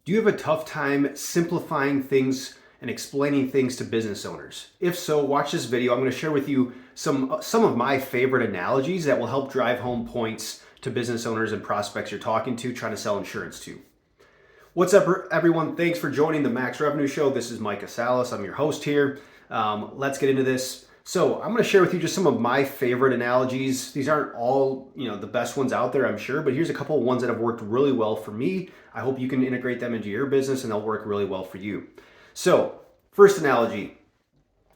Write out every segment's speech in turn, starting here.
Do you have a tough time simplifying things and explaining things to business owners? If so, watch this video. I'm going to share with you some of my favorite analogies that will help drive home points to business owners and prospects you're talking to, trying to sell insurance to. What's up, everyone? Thanks for joining the Max Revenue Show. This is Micah Salas. I'm your host here. Let's get into this. So I'm going to share with you just some of my favorite analogies. These aren't all, the best ones out there, I'm sure, but here's a couple of ones that have worked really well for me. I hope you can integrate them into your business and they'll work really well for you. So first analogy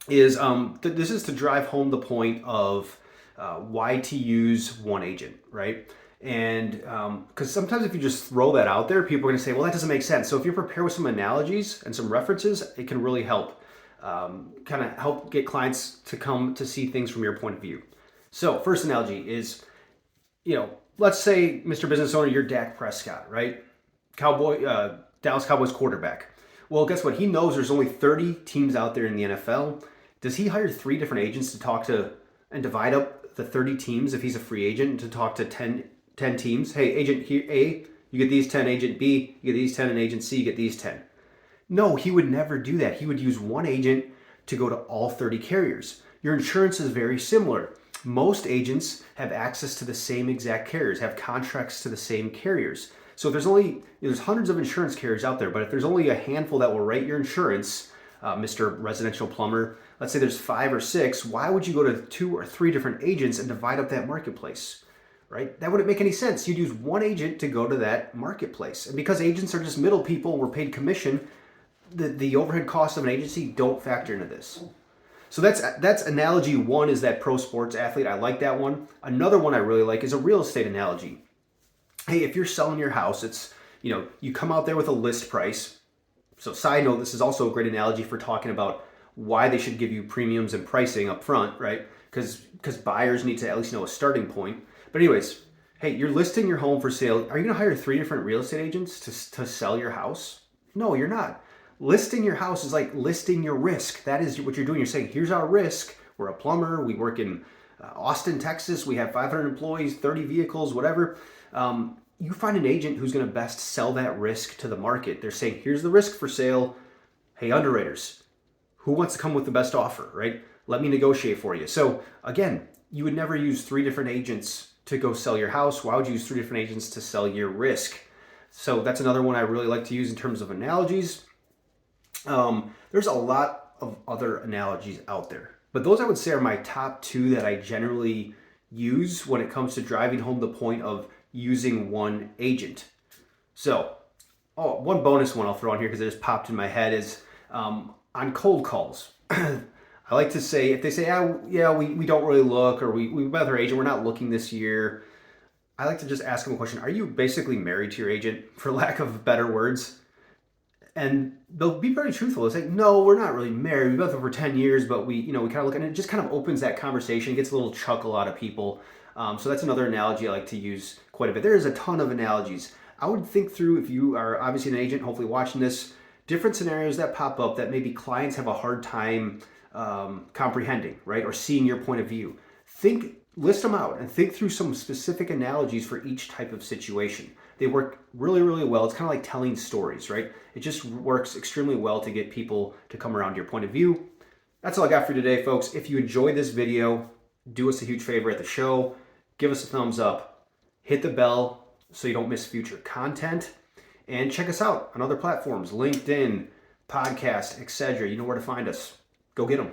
is this is to drive home the point of why to use one agent, right? And because sometimes if you just throw that out there, people are going to say, well, that doesn't make sense. So if you're prepared with some analogies and some references, it can really help kind of help get clients to come to see things from your point of view. So first analogy is, let's say, Mr. Business Owner, you're Dak Prescott, right? Dallas Cowboys quarterback. Well, guess what? He knows there's only 30 teams out there in the NFL. Does he hire 3 different agents to talk to and divide up the 30 teams if he's a free agent to talk to 10 teams? Hey, agent A, you get these 10, agent B, you get these 10, and agent C, you get these 10. No, he would never do that. He would use one agent to go to all 30 carriers. Your insurance is very similar. Most agents have access to the same exact carriers, have contracts to the same carriers. So if there's hundreds of insurance carriers out there, but if there's only a handful that will write your insurance, Mr. Residential Plumber, let's say there's 5 or 6, why would you go to 2 or 3 different agents and divide up that marketplace? Right? That wouldn't make any sense. You'd use one agent to go to that marketplace. And because agents are just middle people, we're paid commission, the overhead costs of an agency don't factor into this. So that's analogy 1, is that pro sports athlete. I like that one. Another one I really like is a real estate analogy. Hey, if you're selling your house, it's, you come out there with a list price. So side note, this is also a great analogy for talking about why they should give you premiums and pricing up front, right? Because buyers need to at least know a starting point. But anyways, hey, you're listing your home for sale. Are you going to hire 3 different real estate agents to sell your house? No, you're not. Listing your house is like listing your risk. That is what you're doing. You're saying, here's our risk. We're a plumber. We work in Austin, Texas. We have 500 employees, 30 vehicles, whatever. You find an agent who's going to best sell that risk to the market. They're saying, here's the risk for sale. Hey, underwriters, who wants to come with the best offer, right? Let me negotiate for you. So again, you would never use 3 different agents to go sell your house. Why would you use 3 different agents to sell your risk? So that's another one I really like to use in terms of analogies. There's a lot of other analogies out there, but those I would say are my top 2 that I generally use when it comes to driving home the point of using one agent. So, one bonus one I'll throw in here because it just popped in my head is on cold calls. I like to say, if they say, we don't really look, or we met with our agent, we're not looking this year, I like to just ask them a question. Are you basically married to your agent, for lack of better words? And they'll be very truthful. They'll say, no, we're not really married. We've been with for 10 years, but we kind of look, and it just kind of opens that conversation, gets a little chuckle out of people. So that's another analogy I like to use quite a bit. There is a ton of analogies. I would think through, if you are obviously an agent, hopefully watching this, different scenarios that pop up that maybe clients have a hard time comprehending, right? Or seeing your point of view. List them out and think through some specific analogies for each type of situation. They work really, really well. It's kind of like telling stories, right? It just works extremely well to get people to come around to your point of view. That's all I got for you today, folks. If you enjoyed this video, do us a huge favor at the show. Give us a thumbs up. Hit the bell so you don't miss future content. And check us out on other platforms, LinkedIn, podcast, etc. You know where to find us. Go get them.